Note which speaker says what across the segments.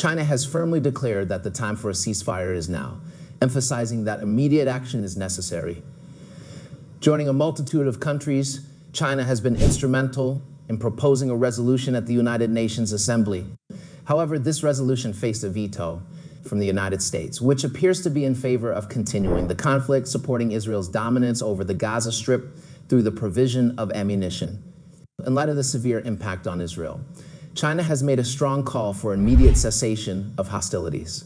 Speaker 1: China has firmly declared that the time for a ceasefire is now, emphasizing that immediate action is necessary. Joining a multitude of countries, China has been instrumental in proposing a resolution at the United Nations Assembly. However, this resolution faced a veto from the United States, which appears to be in favor of continuing the conflict, supporting Israel's dominance over the Gaza Strip through the provision of ammunition. In light of the severe impact on Israel, China has made a strong call for immediate cessation of hostilities.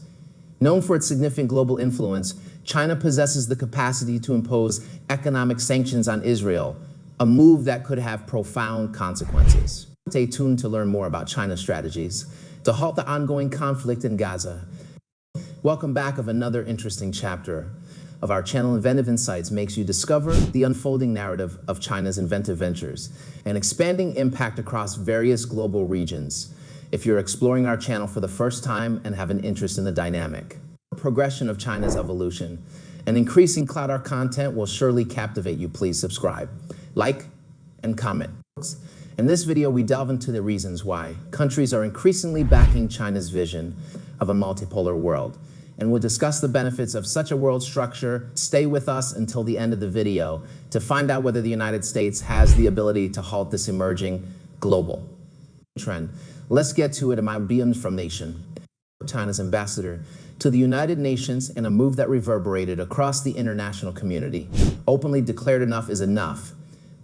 Speaker 1: Known for its significant global influence, China possesses the capacity to impose economic sanctions on Israel, a move that could have profound consequences. Stay tuned to learn more about China's strategies to halt the ongoing conflict in Gaza. Welcome back of another interesting chapter of our channel. Inventive Insights makes you discover the unfolding narrative of China's inventive ventures and expanding impact across various global regions. If you're exploring our channel for the first time and have an interest in the dynamic progression of China's evolution, and increasing cloud art content will surely captivate you. Please subscribe, like, and comment. In this video, we delve into the reasons why countries are increasingly backing China's vision of a multipolar world, and we'll discuss the benefits of such a world structure. Stay with us until the end of the video to find out whether the United States has the ability to halt this emerging global trend. Let's get to it. I'm Bian from Nation, China's ambassador to the United Nations, in a move that reverberated across the international community. Openly declared enough is enough.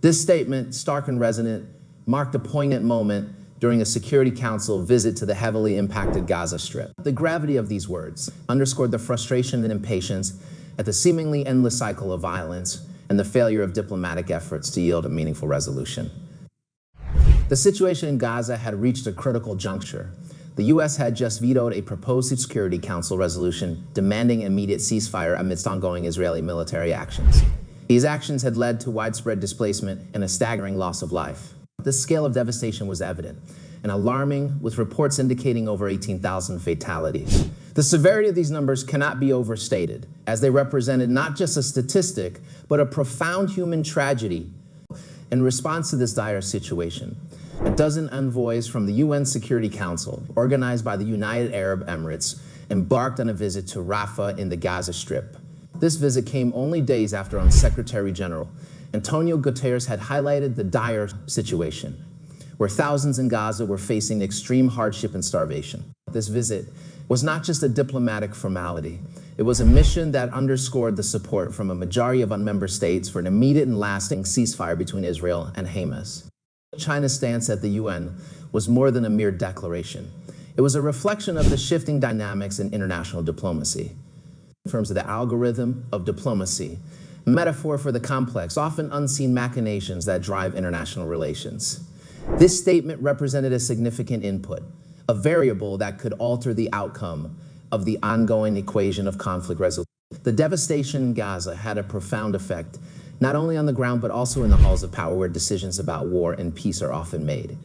Speaker 1: This statement, stark and resonant, marked a poignant moment during a Security Council visit to the heavily impacted Gaza Strip. The gravity of these words underscored the frustration and impatience at the seemingly endless cycle of violence and the failure of diplomatic efforts to yield a meaningful resolution. The situation in Gaza had reached a critical juncture. The U.S. had just vetoed a proposed Security Council resolution demanding immediate ceasefire amidst ongoing Israeli military actions. These actions had led to widespread displacement and a staggering loss of life. The scale of devastation was evident and alarming, with reports indicating over 18,000 fatalities. The severity of these numbers cannot be overstated, as they represented not just a statistic, but a profound human tragedy. In response to this dire situation, a dozen envoys from the UN Security Council, organized by the United Arab Emirates, embarked on a visit to Rafah in the Gaza Strip. This visit came only days after Secretary General Antonio Guterres had highlighted the dire situation, where thousands in Gaza were facing extreme hardship and starvation. This visit was not just a diplomatic formality. It was a mission that underscored the support from a majority of member states for an immediate and lasting ceasefire between Israel and Hamas. China's stance at the UN was more than a mere declaration. It was a reflection of the shifting dynamics in international diplomacy. In terms of the algorithm of diplomacy, a metaphor for the complex, often unseen machinations that drive international relations. This statement represented a significant input, a variable that could alter the outcome of the ongoing equation of conflict resolution. The devastation in Gaza had a profound effect, not only on the ground, but also in the halls of power, where decisions about war and peace are often made.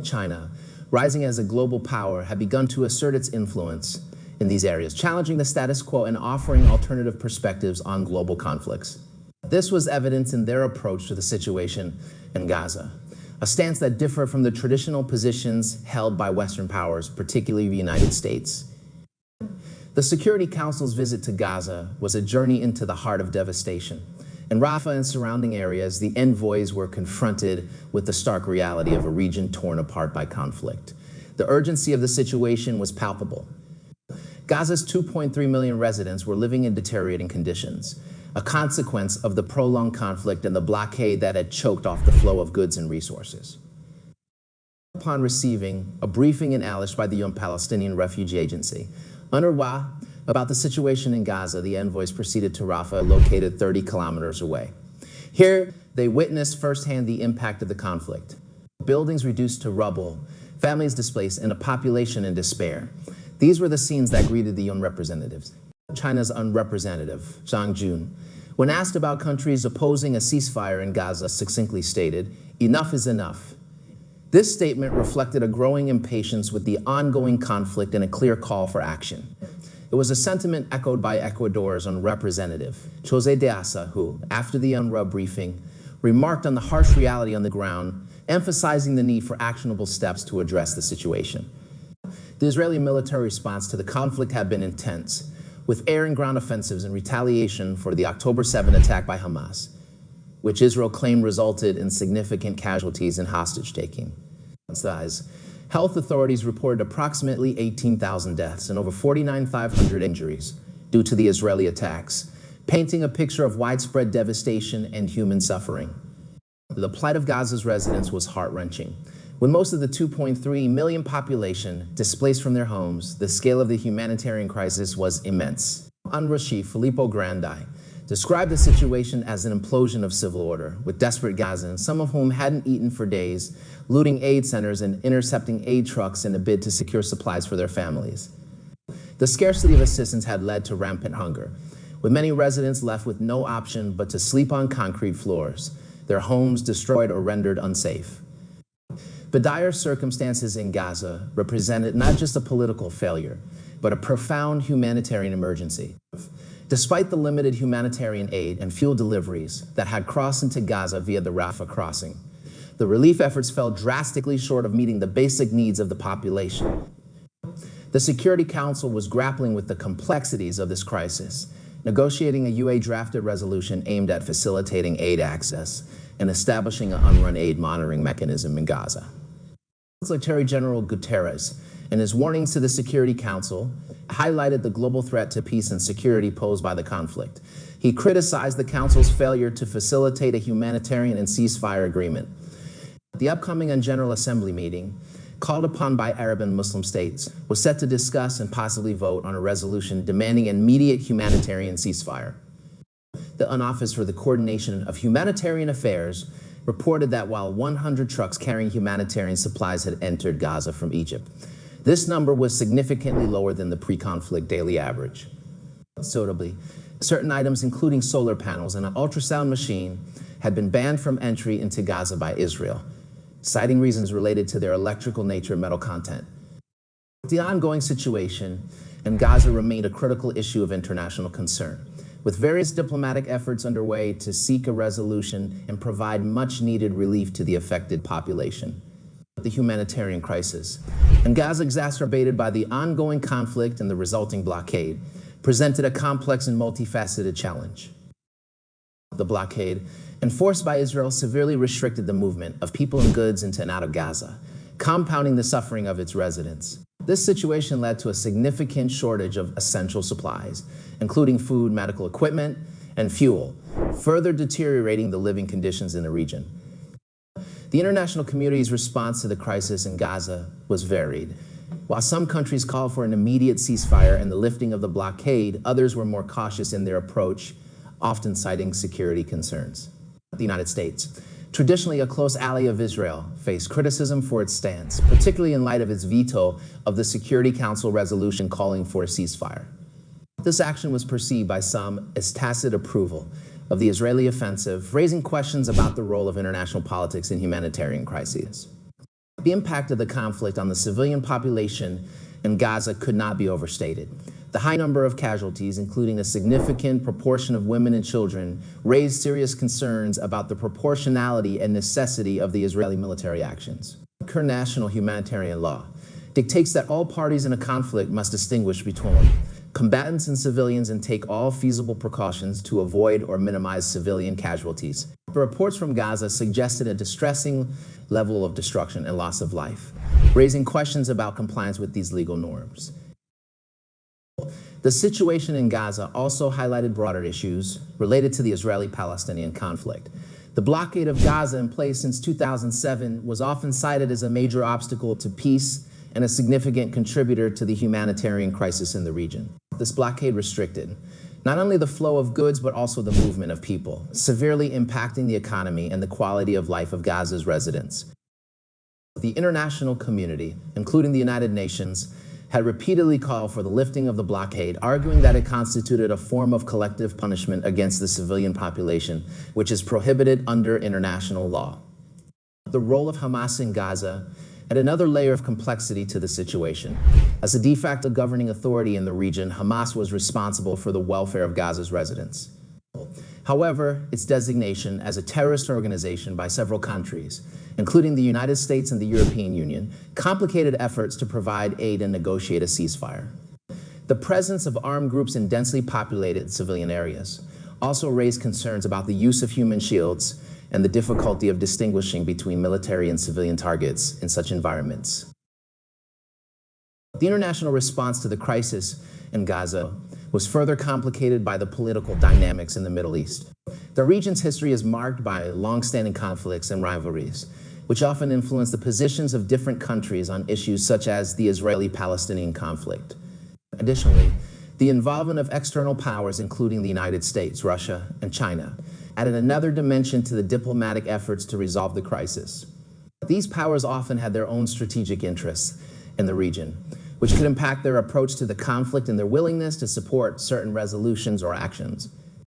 Speaker 1: China, rising as a global power, had begun to assert its influence in these areas, challenging the status quo and offering alternative perspectives on global conflicts. This was evident in their approach to the situation in Gaza, a stance that differed from the traditional positions held by Western powers, particularly the United States. The Security Council's visit to Gaza was a journey into the heart of devastation. In Rafah and surrounding areas, the envoys were confronted with the stark reality of a region torn apart by conflict. The urgency of the situation was palpable. Gaza's 2.3 million residents were living in deteriorating conditions, a consequence of the prolonged conflict and the blockade that had choked off the flow of goods and resources. Upon receiving a briefing in Alish by the Palestinian Refugee Agency, UNRWA, about the situation in Gaza, the envoys proceeded to Rafah, located 30 kilometers away. Here, they witnessed firsthand the impact of the conflict. Buildings reduced to rubble, families displaced, and a population in despair. These were the scenes that greeted the UN representatives. China's UN representative, Zhang Jun, when asked about countries opposing a ceasefire in Gaza, succinctly stated, "Enough is enough." This statement reflected a growing impatience with the ongoing conflict and a clear call for action. It was a sentiment echoed by Ecuador's UN representative, Jose de Asa, who, after the UNRWA briefing, remarked on the harsh reality on the ground, emphasizing the need for actionable steps to address the situation. The Israeli military response to the conflict had been intense, with air and ground offensives in retaliation for the October 7 attack by Hamas, which Israel claimed resulted in significant casualties and hostage-taking. Health authorities reported approximately 18,000 deaths and over 49,500 injuries due to the Israeli attacks, painting a picture of widespread devastation and human suffering. The plight of Gaza's residents was heart-wrenching. With most of the 2.3 million population displaced from their homes, the scale of the humanitarian crisis was immense. UNRWA chief Filippo Grandi described the situation as an implosion of civil order, with desperate Gazans, some of whom hadn't eaten for days, looting aid centers and intercepting aid trucks in a bid to secure supplies for their families. The scarcity of assistance had led to rampant hunger, with many residents left with no option but to sleep on concrete floors, their homes destroyed or rendered unsafe. The dire circumstances in Gaza represented not just a political failure, but a profound humanitarian emergency. Despite the limited humanitarian aid and fuel deliveries that had crossed into Gaza via the Rafah crossing, the relief efforts fell drastically short of meeting the basic needs of the population. The Security Council was grappling with the complexities of this crisis, negotiating a UA-drafted resolution aimed at facilitating aid access and establishing an unrun aid monitoring mechanism in Gaza. Secretary General Guterres, in his warnings to the Security Council, highlighted the global threat to peace and security posed by the conflict. He criticized the Council's failure to facilitate a humanitarian and ceasefire agreement. The upcoming General Assembly meeting, called upon by Arab and Muslim states, was set to discuss and possibly vote on a resolution demanding immediate humanitarian ceasefire. The Office for the Coordination of Humanitarian Affairs reported that while 100 trucks carrying humanitarian supplies had entered Gaza from Egypt, this number was significantly lower than the pre-conflict daily average. Notably, certain items, including solar panels and an ultrasound machine, had been banned from entry into Gaza by Israel, citing reasons related to their electrical nature and metal content. The ongoing situation in Gaza remained a critical issue of international concern, with various diplomatic efforts underway to seek a resolution and provide much-needed relief to the affected population. The humanitarian crisis in Gaza, exacerbated by the ongoing conflict and the resulting blockade, presented a complex and multifaceted challenge. The blockade, enforced by Israel, severely restricted the movement of people and goods into and out of Gaza, compounding the suffering of its residents. This situation led to a significant shortage of essential supplies, including food, medical equipment, and fuel, further deteriorating the living conditions in the region. The international community's response to the crisis in Gaza was varied. While some countries called for an immediate ceasefire and the lifting of the blockade, others were more cautious in their approach, often citing security concerns. The United States, traditionally a close ally of Israel, faced criticism for its stance, particularly in light of its veto of the Security Council resolution calling for a ceasefire. This action was perceived by some as tacit approval of the Israeli offensive, raising questions about the role of international politics in humanitarian crises. The impact of the conflict on the civilian population in Gaza could not be overstated. The high number of casualties, including a significant proportion of women and children, raised serious concerns about the proportionality and necessity of the Israeli military actions. International humanitarian law dictates that all parties in a conflict must distinguish between combatants and civilians and take all feasible precautions to avoid or minimize civilian casualties. The reports from Gaza suggested a distressing level of destruction and loss of life, raising questions about compliance with these legal norms. The situation in Gaza also highlighted broader issues related to the Israeli-Palestinian conflict. The blockade of Gaza, in place since 2007, was often cited as a major obstacle to peace and a significant contributor to the humanitarian crisis in the region. This blockade restricted not only the flow of goods, but also the movement of people, severely impacting the economy and the quality of life of Gaza's residents. The international community, including the United Nations, had repeatedly called for the lifting of the blockade, arguing that it constituted a form of collective punishment against the civilian population, which is prohibited under international law. The role of Hamas in Gaza added another layer of complexity to the situation. As a de facto governing authority in the region, Hamas was responsible for the welfare of Gaza's residents. However, its designation as a terrorist organization by several countries including the United States and the European Union, complicated efforts to provide aid and negotiate a ceasefire. The presence of armed groups in densely populated civilian areas also raised concerns about the use of human shields and the difficulty of distinguishing between military and civilian targets in such environments. The international response to the crisis in Gaza was further complicated by the political dynamics in the Middle East. The region's history is marked by long-standing conflicts and rivalries, which often influence the positions of different countries on issues such as the Israeli-Palestinian conflict. Additionally, the involvement of external powers, including the United States, Russia, and China, added another dimension to the diplomatic efforts to resolve the crisis. These powers often had their own strategic interests in the region, which could impact their approach to the conflict and their willingness to support certain resolutions or actions.